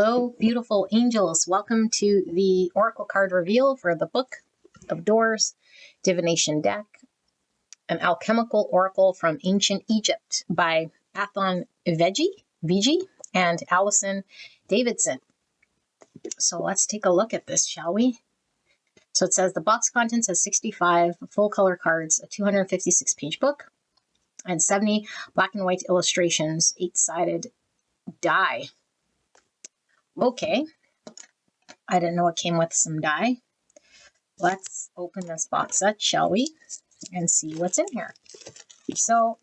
Hello, beautiful angels. Welcome to the Oracle card reveal for the Book of Doors Divination deck, an alchemical oracle from ancient Egypt by Athon Veggi, and Alison Davidson. So let's take a look at this, shall we? So it says the box contents has 65 full color cards, a 256-page book, and 70 black and white illustrations, 8-sided die. Okay, I didn't know it came with some die. Let's open this box set, shall we, and see what's in here. So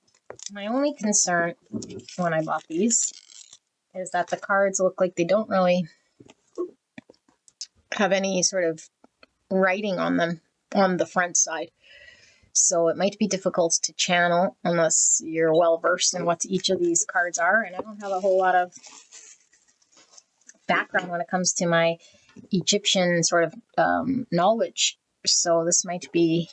my only concern when I bought these is that the cards look like they don't really have any sort of writing on them on the front side. So it might be difficult to channel unless you're well versed in what each of these cards are. And I don't have a whole lot of background when it comes to my Egyptian sort of knowledge. So this might be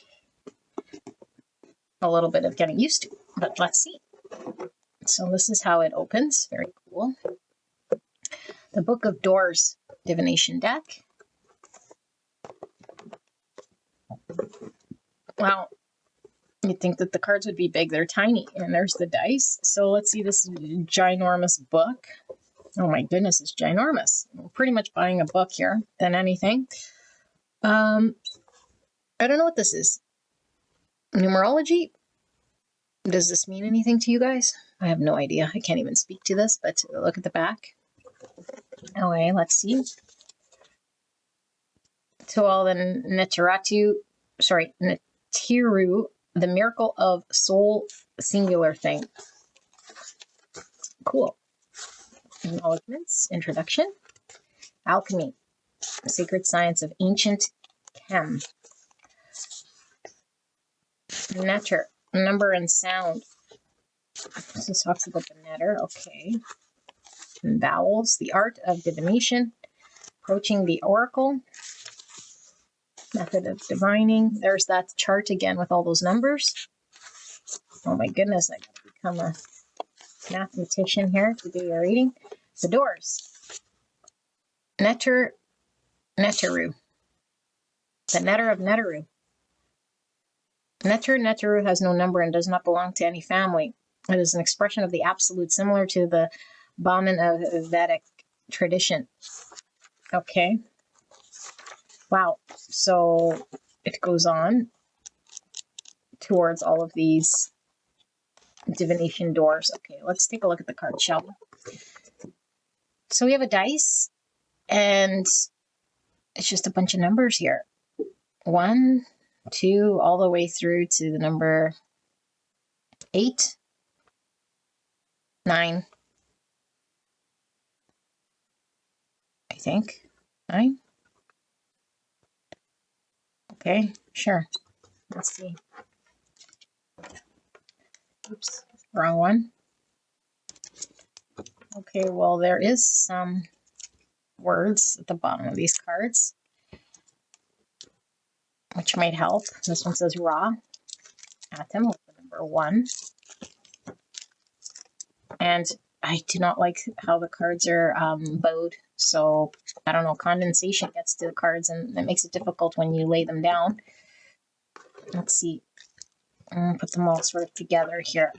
a little bit of getting used to, but let's see. So this is how it opens. Very cool. The Book of Doors Divination deck. Wow. You'd think that the cards would be big. They're tiny. And there's the dice. So let's see this ginormous book. Oh my goodness, it's ginormous. I'm pretty much buying a book here than anything. I don't know what this is. Numerology? Does this mean anything to you guys? I have no idea. I can't even speak to this, but look at the back. Okay, let's see. To all the Netiru, the miracle of soul singular thing. Cool. Acknowledgements, introduction, alchemy, sacred science of ancient chem, netter, number and sound. This talks about the netter, okay. And vowels, the art of divination, approaching the oracle, method of divining. There's that chart again with all those numbers. Oh my goodness, I gotta become a mathematician here to do your reading. The doors. Neteru. The netter of Neteru. Neteru has no number and does not belong to any family. It is an expression of the absolute, similar to the Brahman of Vedic tradition. Okay. Wow. So it goes on towards all of these divination doors. Okay, let's take a look at the card, shall we? So we have a dice, and it's just a bunch of numbers here. 1, 2, all the way through to the number 8, 9, I think. 9? Okay, sure. Let's see. Oops, wrong one. Okay, well, there is some words at the bottom of these cards, which might help. This one says raw, atom with the number 1. And I do not like how the cards are bowed. So, I don't know, condensation gets to the cards and it makes it difficult when you lay them down. Let's see. Put them all sort of together here.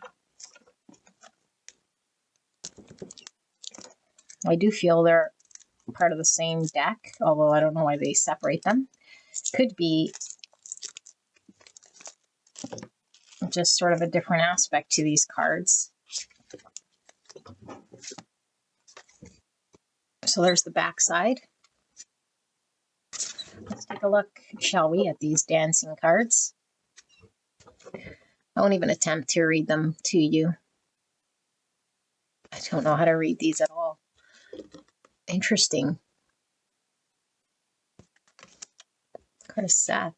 I do feel they're part of the same deck, although I don't know why they separate them. Could be just sort of a different aspect to these cards. So there's the back side. Let's take a look, shall we, at these dancing cards. I won't even attempt to read them to you. I don't know how to read these at all. Interesting. Kind of sad.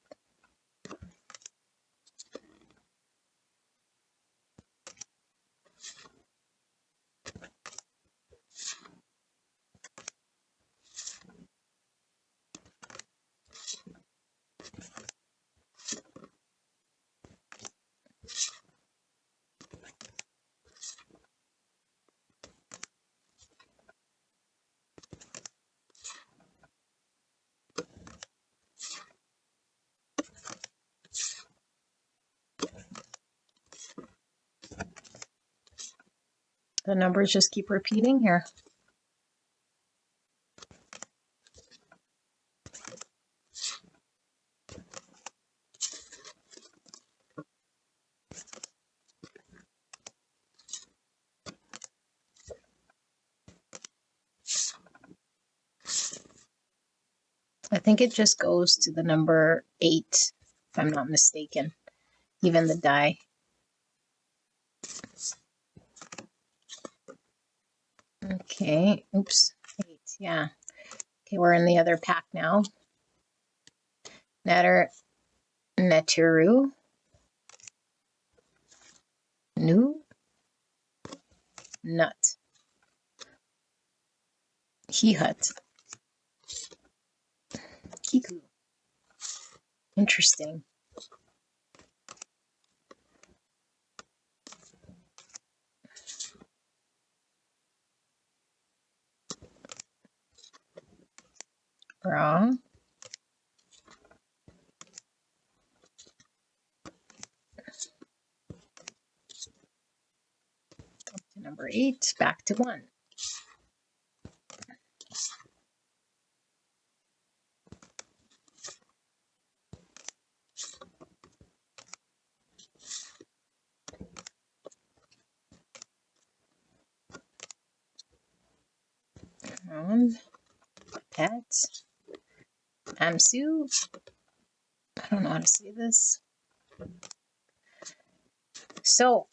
The numbers just keep repeating here. I think it just goes to the number 8, if I'm not mistaken. Even the die. Okay, oops, 8, yeah. Okay, we're in the other pack now. Neteru. Nu. Nut. Hihut. Kiku. Interesting. Raw. Up to number 8, back to 1. Pet. Amsu. I don't know how to say this. So,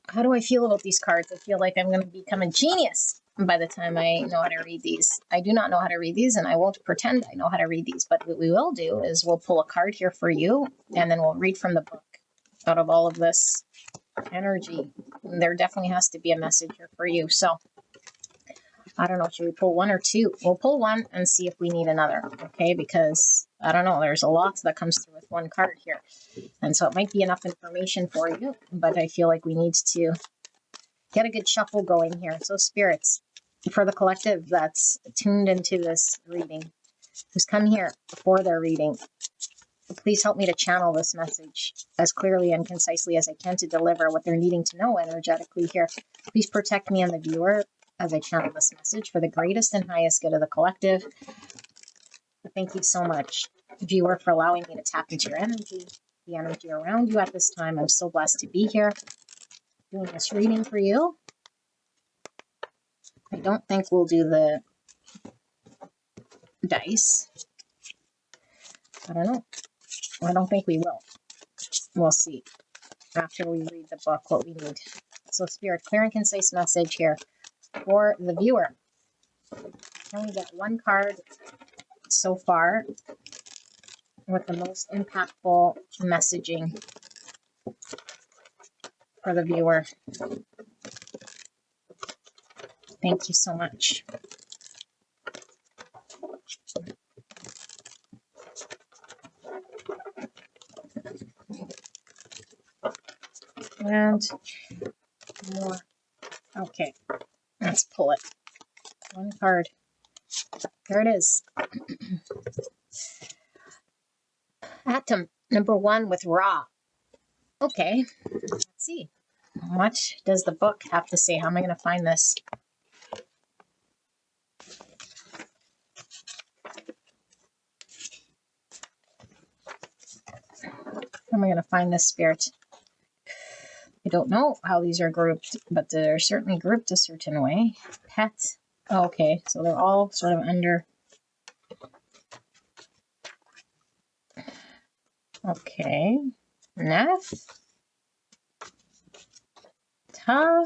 how do I feel about these cards? I feel like I'm going to become a genius by the time I know how to read these. I do not know how to read these, and I won't pretend I know how to read these. But what we will do is we'll pull a card here for you, and then we'll read from the book out of all of this energy. There definitely has to be a message here for you. So, I don't know, should we pull 1 or 2? We'll pull 1 and see if we need another, okay? Because, I don't know, there's a lot that comes through with 1 card here. And so it might be enough information for you, but I feel like we need to get a good shuffle going here. So spirits, for the collective that's tuned into this reading, who's come here for their reading, please help me to channel this message as clearly and concisely as I can to deliver what they're needing to know energetically here. Please protect me and the viewer as I channel this message for the greatest and highest good of the collective. Thank you so much, viewer, for allowing me to tap into your energy, the energy around you at this time. I'm so blessed to be here doing this reading for you. I don't think we'll do the dice. I don't know. I don't think we will. We'll see after we read the book what we need. So Spirit, clear and concise message here for the viewer. Can we get 1 card so far with the most impactful messaging for the viewer? Thank you so much. And more. Okay, let's pull it. 1 card. There it is. Atom, number 1 with Ra. Okay, let's see. What does the book have to say? How am I going to find this? How am I going to find this, Spirit? I don't know how these are grouped, but they're certainly grouped a certain way. Pet. Oh, okay, so they're all sort of under. Okay. Nef. Ta.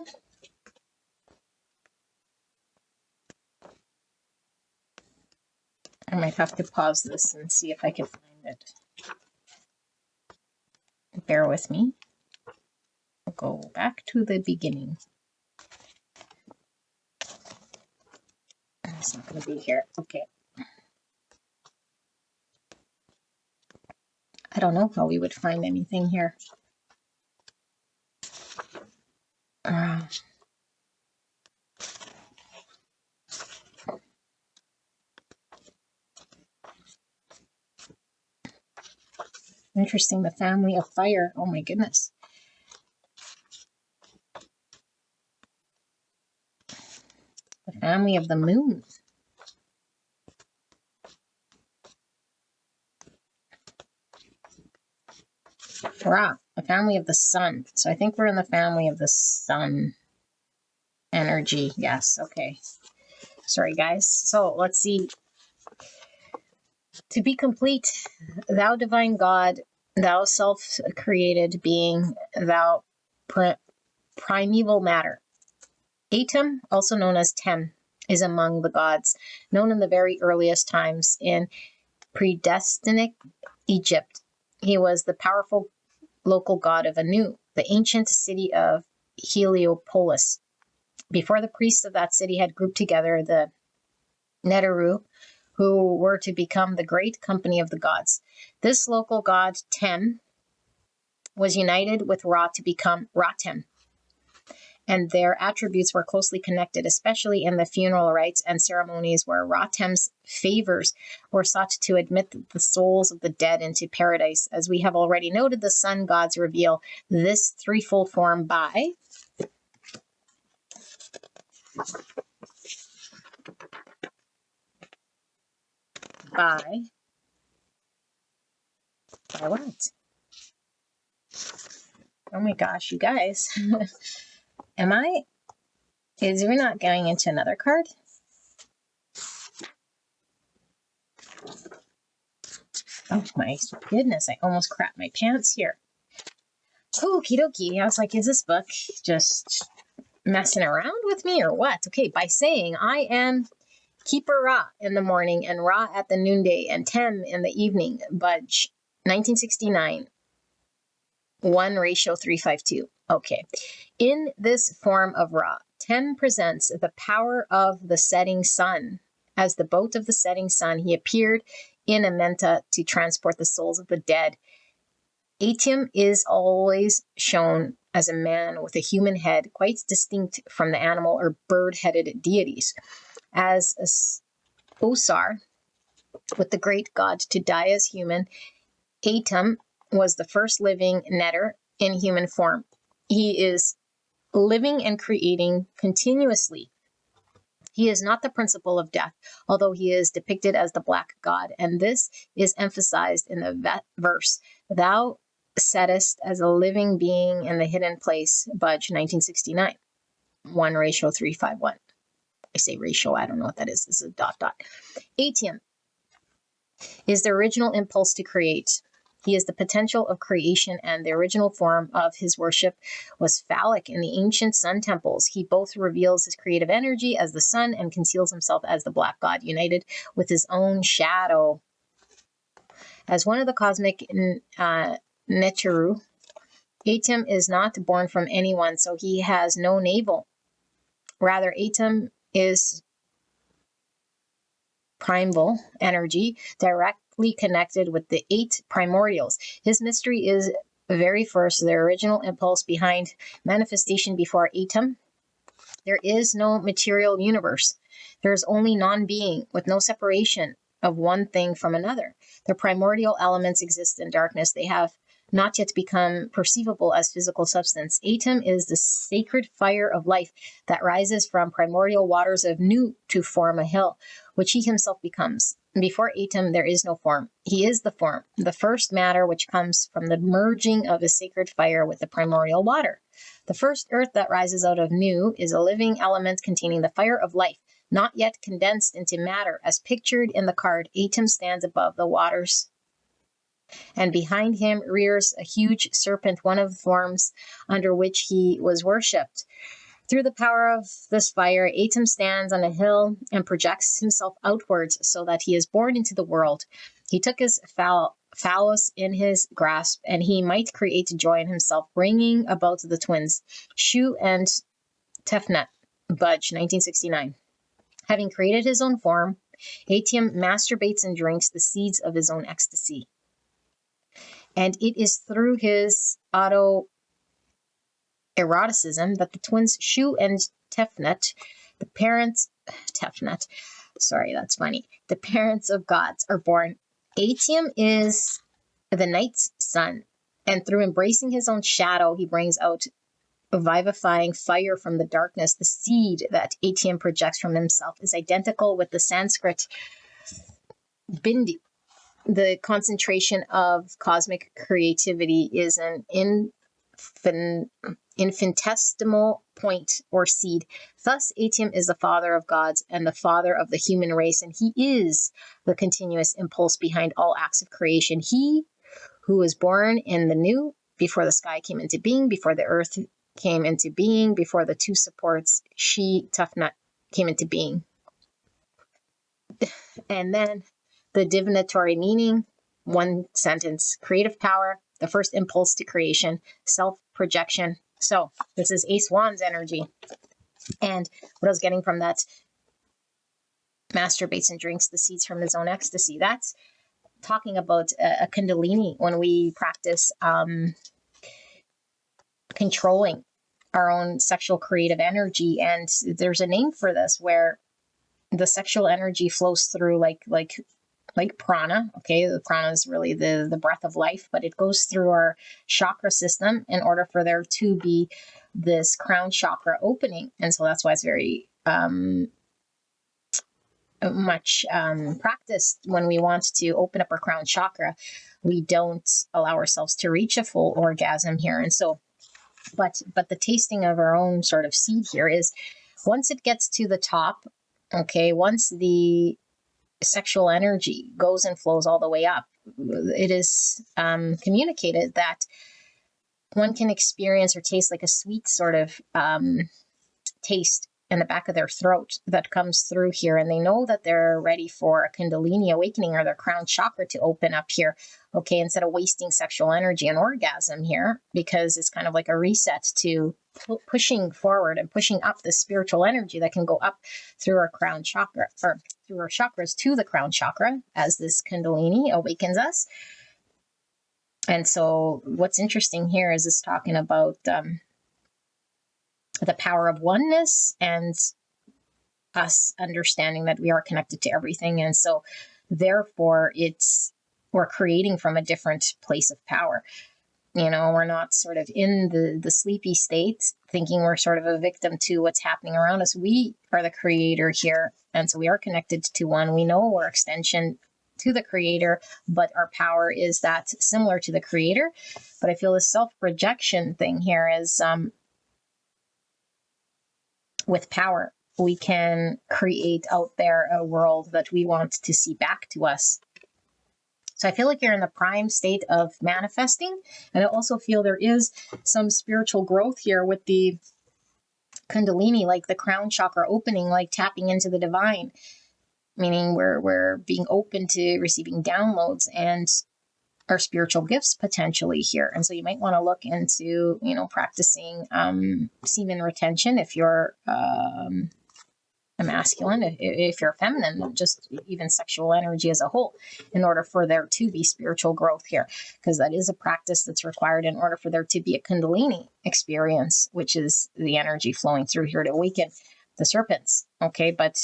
I might have to pause this and see if I can find it. Bear with me. I'll go back to the beginning. It's not going to be here. Okay. I don't know how we would find anything here. Interesting, the family of fire. Oh my goodness. family of the moon. Ra, a family of the sun. So I think we're in the family of the sun energy. Yes, okay. Sorry, guys. So let's see. To be complete, thou divine God, thou self-created being, thou primeval matter. Atom, also known as Tem, is among the gods, known in the very earliest times in predestinic Egypt. He was the powerful local god of Anu, the ancient city of Heliopolis. Before the priests of that city had grouped together the Neteru, who were to become the great company of the gods. This local god, Tem, was united with Ra to become Ra-Tem, and their attributes were closely connected, especially in the funeral rites and ceremonies where Ra-Tem's favors were sought to admit the souls of the dead into paradise. As we have already noted, the sun gods reveal this threefold form by what? Oh my gosh, you guys. Is we not going into another card? Oh my goodness, I almost crapped my pants here. Okie dokie. I was like, is this book just messing around with me or what? Okay, by saying I am Keeper Ra in the morning and Ra at the noonday and Tem in the evening. Budge, 1969. 1:352. Okay. In this form of Ra, Tem presents the power of the setting sun. As the boat of the setting sun, he appeared in Amenta to transport the souls of the dead. Atum is always shown as a man with a human head, quite distinct from the animal or bird-headed deities. As Osar, with the great god to die as human, Atum was the first living netter in human form. He is living and creating continuously. He is not the principle of death, although he is depicted as the black god, and this is emphasized in the verse, thou settest as a living being in the hidden place, Budge, 1969, 1:351. I say ratio, I don't know what that is. This is a ... Atum is the original impulse to create. He is the potential of creation, and the original form of his worship was phallic in the ancient sun temples. He both reveals his creative energy as the sun and conceals himself as the black god, united with his own shadow. As one of the cosmic Neteru, Atum is not born from anyone, so he has no navel. Rather, Atum is primal energy, directly connected with the 8 primordials. His mystery is very first, the original impulse behind manifestation before Atum. There is no material universe. There is only non-being with no separation of one thing from another. The primordial elements exist in darkness. They have not yet become perceivable as physical substance. Atum is the sacred fire of life that rises from primordial waters of Nu to form a hill, which he himself becomes. Before Atum, there is no form. He is the form, the first matter which comes from the merging of his sacred fire with the primordial water. The first earth that rises out of Nu is a living element containing the fire of life, not yet condensed into matter. As pictured in the card, Atum stands above the waters, and behind him rears a huge serpent, one of the forms under which he was worshipped. Through the power of this fire, Atum stands on a hill and projects himself outwards so that he is born into the world. He took his phallus in his grasp, and he might create joy in himself, bringing about the twins, Shu and Tefnut, Budge, 1969. Having created his own form, Atum masturbates and drinks the seeds of his own ecstasy. And it is through his autoeroticism that the twins Shu and Tefnut, the parents of gods, are born. Atum is the night's sun, and through embracing his own shadow, he brings out vivifying fire from the darkness. The seed that ATM projects from himself is identical with the Sanskrit bindi. The concentration of cosmic creativity is an infinitesimal point or seed. Thus, Atum is the father of gods and the father of the human race, and he is the continuous impulse behind all acts of creation. He who was born in the new, before the sky came into being, before the earth came into being, before the two supports, she, tough nut, came into being. And then the divinatory meaning, one sentence: creative power, the first impulse to creation, self-projection. So this is Ace Wands energy. And what I was getting from that, masturbates and drinks the seeds from his own ecstasy. That's talking about a kundalini when we practice controlling our own sexual creative energy. And there's a name for this, where the sexual energy flows through like prana. Okay, the prana is really the breath of life, but it goes through our chakra system in order for there to be this crown chakra opening. And so that's why it's very much practiced when we want to open up our crown chakra. We don't allow ourselves to reach a full orgasm here. And so, but the tasting of our own sort of seed here is, once it gets to the top, okay, once the sexual energy goes and flows all the way up, it is communicated that one can experience or taste like a sweet sort of taste in the back of their throat that comes through here. And they know that they're ready for a kundalini awakening or their crown chakra to open up here. Okay, instead of wasting sexual energy and orgasm here, because it's kind of like a reset to pushing forward and pushing up the spiritual energy that can go up through our crown chakra, or through our chakras to the crown chakra, as this kundalini awakens us. And so what's interesting here is it's talking about the power of oneness and us understanding that we are connected to everything. And so therefore we're creating from a different place of power. You know, we're not sort of in the sleepy state thinking we're sort of a victim to what's happening around us. We are the creator here. And so we are connected to one. We know we're extension to the creator, but our power is that similar to the creator. But I feel the self-projection thing here is with power, we can create out there a world that we want to see back to us. So I feel like you're in the prime state of manifesting. And I also feel there is some spiritual growth here with the kundalini, like the crown chakra opening, like tapping into the divine, meaning we're being open to receiving downloads and our spiritual gifts potentially here. And so you might want to look into, you know, practicing semen retention if you're a masculine, if you're feminine, just even sexual energy as a whole, in order for there to be spiritual growth here, because that is a practice that's required in order for there to be a kundalini experience, which is the energy flowing through here to awaken the serpents. Okay, but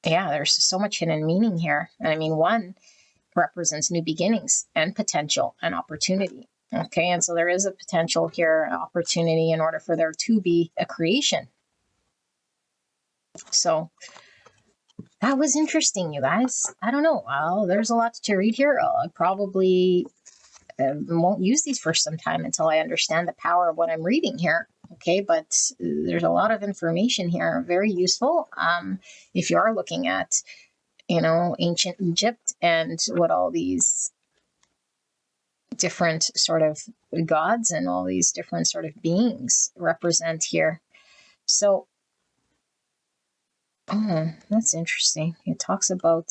yeah, there's so much hidden meaning here. And I mean, one represents new beginnings and potential and opportunity. Okay, and so there is a potential here, opportunity, in order for there to be a creation. So that was interesting, you guys. I don't know. Well, there's a lot to read here. I probably won't use these for some time until I understand the power of what I'm reading here. Okay, but there's a lot of information here, very useful. If you are looking at, you know, ancient Egypt and what all these different sort of gods and all these different sort of beings represent here. So, oh, that's interesting. It talks about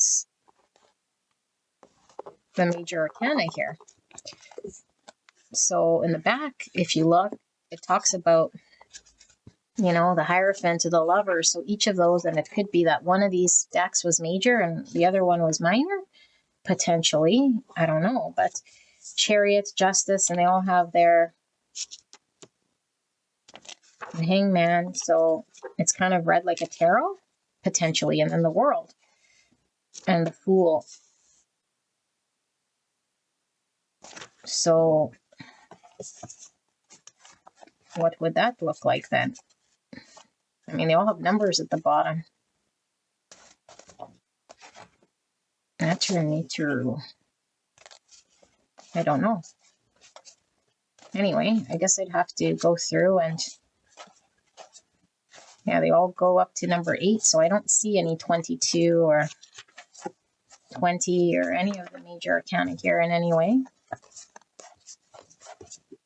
the major arcana here. So in the back, if you look, it talks about, you know, the Hierophant to the Lover. So each of those, and it could be that one of these decks was major and the other one was minor, potentially. I don't know, but Chariot, Justice, and they all have their Hangman. So it's kind of read like a tarot, potentially, and then the World and the Fool. So what would that look like then? I mean, they all have numbers at the bottom. True. I don't know. Anyway, I guess I'd have to go through and, yeah, they all go up to number 8, so I don't see any 22 or 20 or any of the major arcana here in any way.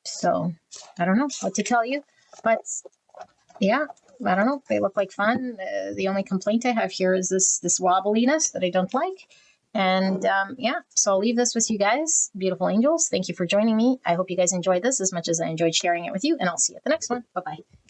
So I don't know what to tell you, but yeah, I don't know. They look like fun. The only complaint I have here is this wobbliness that I don't like. And yeah, so I'll leave this with you guys, beautiful angels. Thank you for joining me. I hope you guys enjoyed this as much as I enjoyed sharing it with you, and I'll see you at the next one. Bye-bye.